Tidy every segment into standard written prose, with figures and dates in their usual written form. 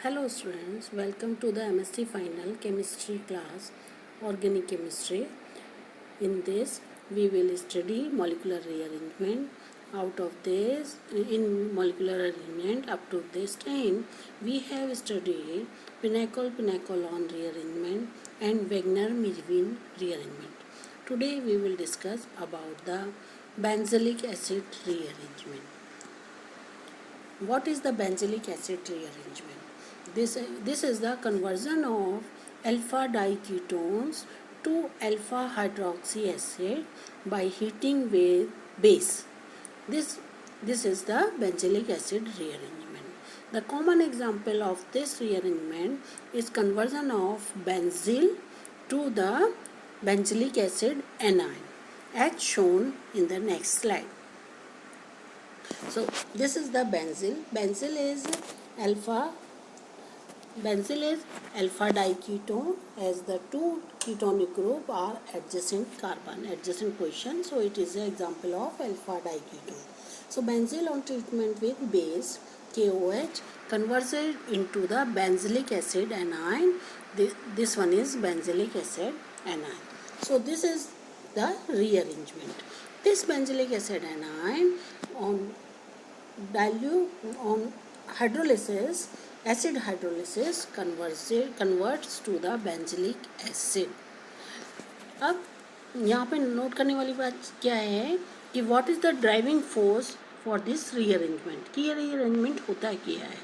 Hello students, welcome to the MSc Final Chemistry class, Organic Chemistry. In this, we will study molecular rearrangement. Out of this, in molecular arrangement, up to this time, we have studied pinacol-pinacol rearrangement and Wagner-Mirvin rearrangement. Today, we will discuss about the benzoic acid rearrangement. What is the benzoic acid rearrangement? This is the conversion of alpha diketones to alpha hydroxy acid by heating with base. This is the benzoic acid rearrangement. The common example of this rearrangement is conversion of benzyl to the benzoic acid anion, as shown in the next slide. So this is the benzyl. Benzyl is alpha diketone, as the two ketonic group are adjacent position. So it is an example of alpha diketone. So benzyl on treatment with base KOH converts it into the benzoic acid anion. This one is benzoic acid anion. So this is the rearrangement. This benzoic acid anion on hydrolysis, acid hydrolysis converts to the benzoic acid. अब यहाँ पे note करने वाली बात क्या है कि what is the driving force for this rearrangement, कि ये रीअरेंजमेंट होता क्या है,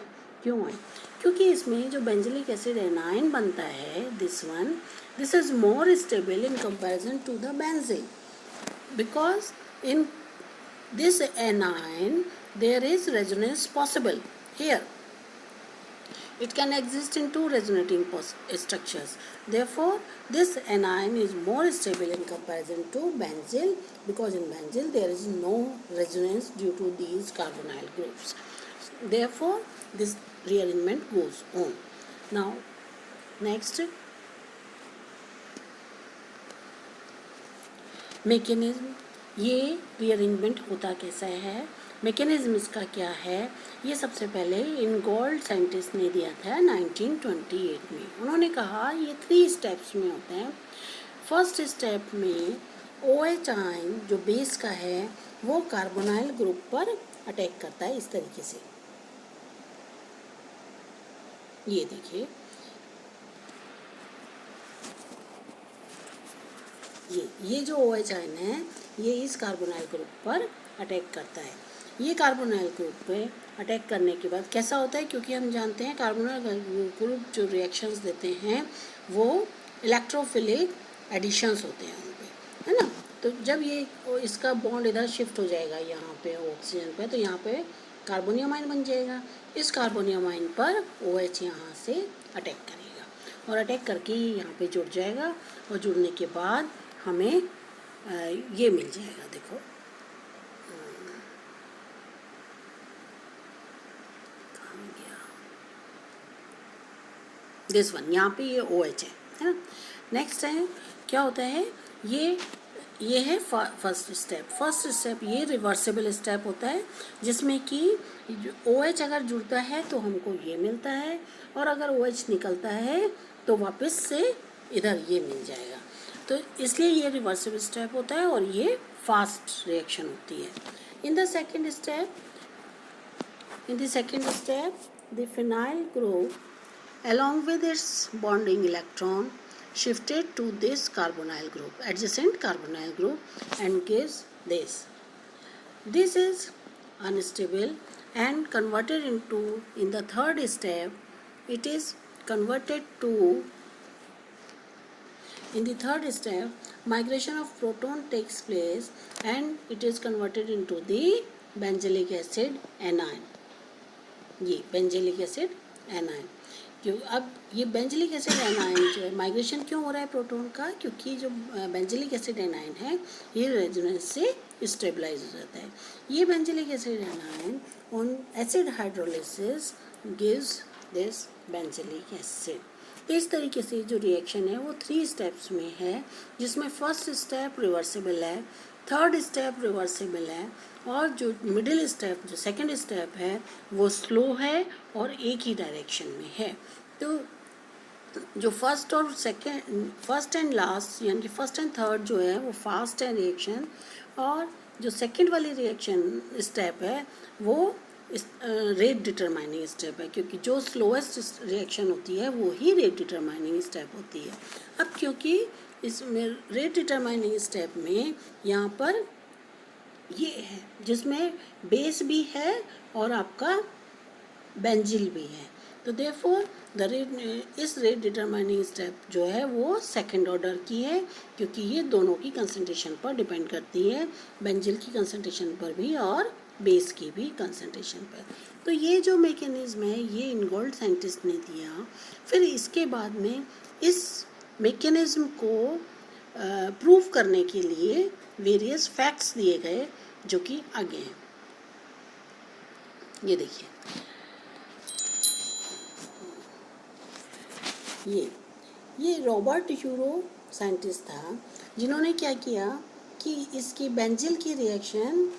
क्यों है? क्योंकि इसमें जो बेंजोइक एसिड एनायन बनता है, this is more stable in comparison to the benzene, because in this anion there is resonance possible here. It can exist in two resonating structures. Therefore this anion is more stable in comparison to benzyl, because in benzyl there is no resonance due to these carbonyl groups. Therefore this rearrangement goes on. Now next, mechanism. ये rearrangement होता कैसा है, mechanism इसका क्या है, ये सबसे पहले इनगोल्ड साइंटिस्ट ने दिया था 1928 में. उन्होंने कहा ये 3 स्टेप्स में होते हैं. फर्स्ट स्टेप में OH आयन जो बेस का है वो कार्बोनाइल ग्रुप पर अटैक करता है इस तरीके से. ये देखिए, ये जो OH आयन है ये इस कार्बोनाइल ग्रुप पर अटैक करता है. ये कार्बोनाइल ग्रुप पे अटैक करने के बाद कैसा होता है, क्योंकि हम जानते हैं कार्बोनाइल ग्रुप जो रिएक्शंस देते हैं वो इलेक्ट्रोफिलिक एडिशंस होते हैं उनपे, है ना. तो जब ये इसका बॉन्ड इधर शिफ्ट हो जाएगा यहाँ पे ऑक्सीजन पे, तो यहाँ पे कार्बोनियम आयन बन जाएगा. इस कार्बोनियम आयन पर OH यहाँ से अटैक करेगा और अटैक करके यहाँ पे जुड़ जाएगा, और जुड़ने के बाद हमें ये मिल जाएगा. देखो कहाँ गया, दिस वन, यहाँ पे ये OH है ना. नेक्स्ट है क्या होता है, ये है फर्स्ट स्टेप. ये रिवर्सिबल स्टेप होता है जिसमें कि OH अगर जुड़ता है तो हमको ये मिलता है, और अगर OH निकलता है तो वापस से इधर ये मिल जाएगा. तो इसलिए ये रिवर्सिबल स्टेप होता है और ये फास्ट रिएक्शन होती है. In the second step the phenyl group along with its bonding electron shifted to this carbonyl group, adjacent carbonyl group, and gives this. This is unstable and converted into, in the third step, it is converted to, in the third step, migration of proton takes place and it is converted into the benzoic acid anion. ये benzoic acid anion. क्यों अब ये benzoic acid anion जो है, migration क्यों हो रहा है प्रोटॉन का, क्योंकि जो बेंजोइक एसिड एनायन है ये रेजोनेंस से स्टेबलाइज हो जाता है. ये benzoic acid anion on acid hydrolysis gives this benzoic acid. इस तरीके से जो रिएक्शन है वो 3 स्टेप्स में है, जिसमें फर्स्ट स्टेप रिवर्सिबल है, थर्ड स्टेप रिवर्सिबल है, और जो मिडिल स्टेप, जो सेकंड स्टेप है, वो स्लो है और एक ही डायरेक्शन में है। तो जो फर्स्ट और सेकंड, फर्स्ट एंड लास्ट यानी कि फर्स्ट एंड थर्ड जो है वो फास्ट है रिएक्शन, और जो सेकंड वाली रिएक्शन स्टेप है वो रेट डिटरमाइनिंग स्टेप है, क्योंकि जो स्लोएस्ट रिएक्शन होती है वो ही रेट डिटरमाइनिंग स्टेप होती है। अब क्योंकि इसमें रेट डिटरमाइनिंग स्टेप में यहाँ पर ये है जिसमें बेस भी है और आपका बेंजिल भी है, तो देयरफॉर इस रेट डिटरमाइनिंग स्टेप जो है वो सेकंड ऑर्डर की है, क्योंकि ये दोनों की कंसंट्रेशन पर डिपेंड करती है, बेंजिल की कंसंट्रेशन पर भी और बेस की भी कंसंट्रेशन पर। तो ये जो मैकेनिज्म है ये इनगोल्ड साइंटिस्ट ने दिया। फिर इसके बाद में इस मैकेनिज्म को प्रूव करने के लिए वेरियस फैक्ट्स दिए गए जो कि आगे हैं। ये देखिए, ये रॉबर्ट यूरो साइंटिस्ट था जिन्होंने क्या किया कि इसकी बेंजिल की रिएक्शन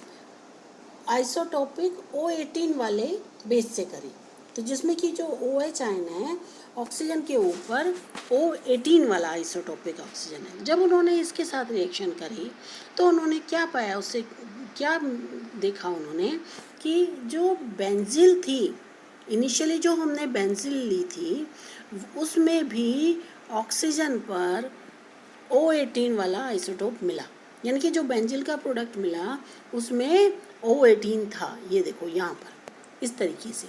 आइसोटोपिक O18 वाले बेस से करी। तो जिसमें कि जो OH आयन है ऑक्सीजन के ऊपर O18 वाला आइसोटोपिक ऑक्सीजन है। जब उन्होंने इसके साथ रिएक्शन करी तो उन्होंने क्या पाया, उससे क्या देखा उन्होंने कि जो बेंजिल थी, इनिशियली जो हमने बेंजिल ली थी उसमें भी ऑक्सीजन पर O18 वाला आइसोटोप मिला, यानी कि जो बेंजिल का प्रोडक्ट मिला उसमें O18 था। ये देखो यहाँ पर इस तरीके से,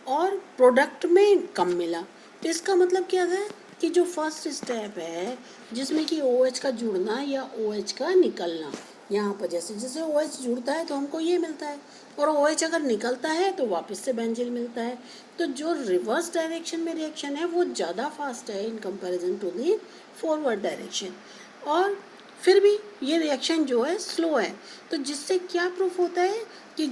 और प्रोडक्ट में कम मिला। तो इसका मतलब क्या है कि जो फर्स्ट स्टेप है जिसमें कि OH का जुड़ना या OH का निकलना, यहाँ पर जैसे जैसे OH जुड़ता है तो हमको ये मिलता है, और OH अगर निकलता है तो वापस से बेंजिल मिलता है। तो जो रिवर्स डायरेक्शन में रिएक्शन है वो ज़्यादा फास्ट है in comparison to the forward direction, और फिर भी ये रिएक्शन जो है स्लो है। तो जिससे क्या प्रूफ होता है कि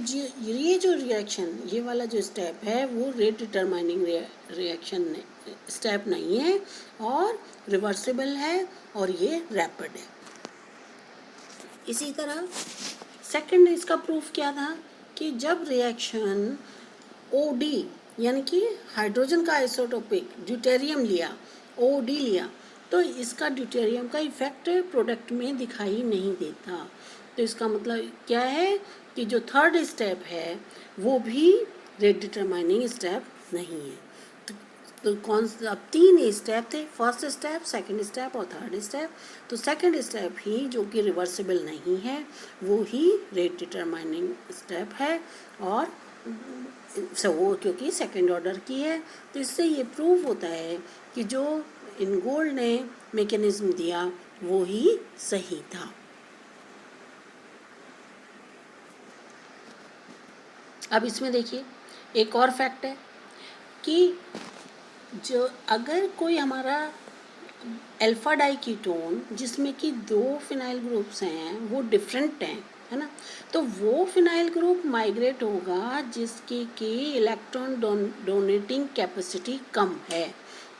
ये जो रिएक्शन, ये वाला जो स्टेप है वो रेट डिटरमाइनिंग रिएक्शन स्टेप नहीं है और रिवर्सिबल है और ये रैपिड है। इसी तरह सेकंड इसका प्रूफ क्या था कि जब रिएक्शन OD यानी कि हाइड्रोजन का आइसोटोपिक ड्यूटेरियम लिया, OD लिया, तो इसका ड्यूटेरियम का इफेक्ट प्रोडक्ट में दिखाई नहीं देता। तो इसका मतलब क्या है कि जो थर्ड स्टेप है वो भी रेट डिटरमाइनिंग स्टेप नहीं है। तो कौन सा, अब 3 स्टेप थे, फर्स्ट स्टेप, सेकंड स्टेप और थर्ड स्टेप। तो सेकंड स्टेप ही जो कि रिवर्सिबल नहीं है वो ही रेट डिटरमाइनिंग स्टेप है, और वो क्योंकि सेकंड ऑर्डर की है। तो इससे ये प्रूव होता है कि जो इनगोल्ड ने मैकेनिज्म दिया वो ही सही था। अब इसमें देखिए एक और फैक्ट है कि जो अगर कोई हमारा अल्फा डाई कीटोन जिसमें कि 2 फिनाइल ग्रुप्स हैं वो डिफरेंट हैं, है ना, तो वो फिनाइल ग्रुप माइग्रेट होगा जिसकी की इलेक्ट्रॉन डोनेटिंग कैपेसिटी कम है,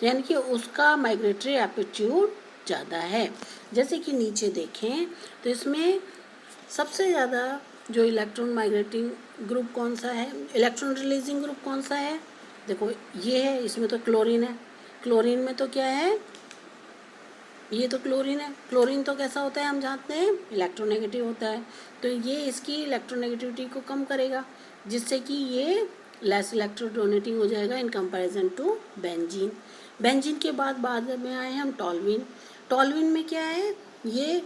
यानी कि उसका माइग्रेटरी एप्टीट्यूड ज़्यादा है। जैसे कि नीचे देखें तो इसमें सबसे ज़्यादा जो इलेक्ट्रॉन माइग्रेटिंग ग्रुप कौन सा है, इलेक्ट्रॉन रिलीजिंग ग्रुप कौन सा है, देखो ये है, इसमें तो क्लोरीन है। क्लोरीन में तो क्या है, ये तो क्लोरीन है। क्लोरीन तो कैसा होता है हम जानते हैं, इलेक्ट्रोनेगेटिव होता है। तो ये इसकी इलेक्ट्रोनेगेटिविटी को कम करेगा जिससे कि ये लेस इलेक्ट्रोडोनेटिंग हो जाएगा in comparison to benzene. Benzene के बाद में आए हम टॉल्विन। टॉल्विन में क्या है, ये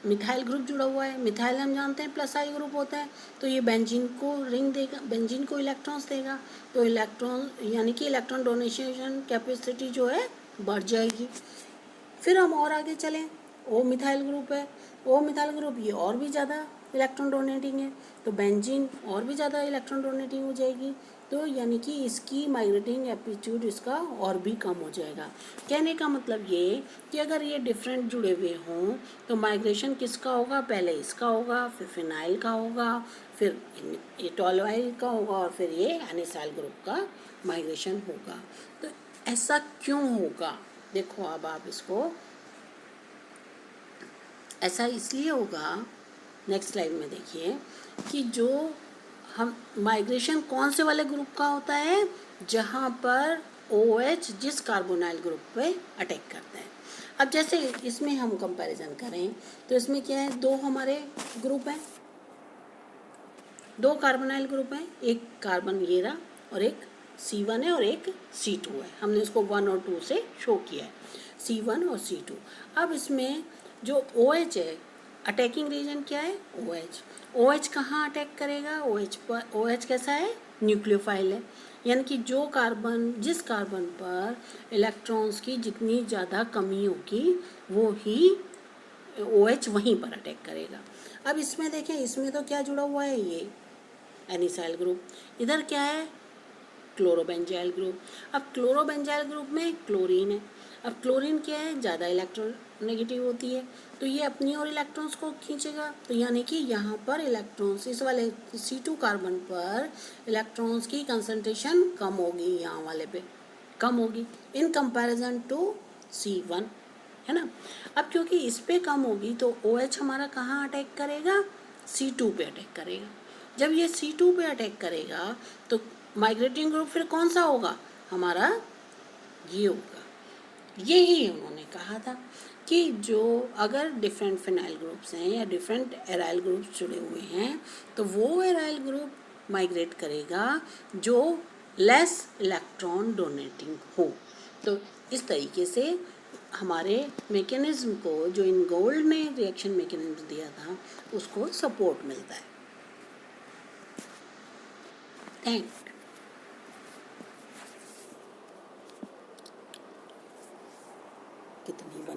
मिथाइल ग्रुप जुड़ा हुआ है। मिथाइल हम जानते हैं प्लस आई ग्रुप होता है, तो ये बेंजीन को रिंग देगा, बेंजीन को इलेक्ट्रॉन्स देगा। तो इलेक्ट्रॉन यानी कि इलेक्ट्रॉन डोनेशन कैपेसिटी जो है बढ़ जाएगी। फिर हम और आगे चलें, ओ मिथाइल ग्रुप है। ओ मिथाइल ग्रुप ये और भी ज़्यादा इलेक्ट्रॉन डोनेटिंग है, तो बेंजीन और भी ज़्यादा इलेक्ट्रॉन डोनेटिंग हो जाएगी। तो यानी कि इसकी माइग्रेटिंग एप्टीट्यूड इसका और भी कम हो जाएगा। कहने का मतलब ये कि अगर ये डिफरेंट जुड़े हुए हों तो माइग्रेशन किसका होगा, पहले इसका होगा, फिर फिनाइल का होगा, फिर टॉलवाइल का होगा, और फिर ये एनिसाइल ग्रुप का माइग्रेशन होगा। तो ऐसा क्यों होगा, देखो अब आप इसको, ऐसा इसलिए होगा नेक्स्ट स्लाइड में देखिए कि जो हम माइग्रेशन कौन से वाले ग्रुप का होता है, जहाँ पर OH जिस कार्बोनाइल ग्रुप पे अटैक करता है। अब जैसे इसमें हम कंपैरिजन करें तो इसमें क्या है, दो हमारे ग्रुप हैं, दो कार्बोनाइल ग्रुप हैं, एक कार्बन ये रहा और एक C1 है और एक C2 है। हमने इसको 1 और 2 से शो किया है, C1 और C2। अब इसमें जो OH है, अटैकिंग रीजन क्या है, OH कहाँ अटैक करेगा, OH कैसा है, न्यूक्लियोफाइल है, यानी कि जिस कार्बन पर इलेक्ट्रॉन्स की जितनी ज़्यादा कमी होगी वो ही OH वहीं पर अटैक करेगा। अब इसमें देखें, इसमें तो क्या जुड़ा हुआ है, ये एनिसाइल ग्रुप, इधर क्या है, क्लोरोबेंजाइल ग्रुप। अब क्लोरोबेंजाइल ग्रुप में क्लोरीन है। अब क्लोरीन क्या है, ज़्यादा इलेक्ट्रोनेगेटिव होती है, तो ये अपनी और इलेक्ट्रॉन्स को खींचेगा, तो यानी कि यहाँ पर इलेक्ट्रॉन्स, इस वाले C2 कार्बन पर इलेक्ट्रॉन्स की कंसंट्रेशन कम होगी, यहाँ वाले पे कम होगी इन कंपैरिजन टू C1, है ना। अब क्योंकि इस पे कम होगी तो OH हमारा कहाँ अटैक करेगा, C2 पे अटैक करेगा। जब ये C2 पे अटैक करेगा तो माइग्रेटिंग ग्रुप फिर कौन सा होगा, हमारा ये होगा। यही उन्होंने कहा था कि जो अगर डिफरेंट फिनाइल ग्रुप्स हैं या डिफरेंट एराइल ग्रुप्स जुड़े हुए हैं तो वो एराइल ग्रुप माइग्रेट करेगा जो लेस इलेक्ट्रॉन डोनेटिंग हो। तो इस तरीके से हमारे मैकेनिज्म को, जो इन गोल्ड ने रिएक्शन मैकेनिज्म दिया था, उसको सपोर्ट मिलता है। थैंक्स।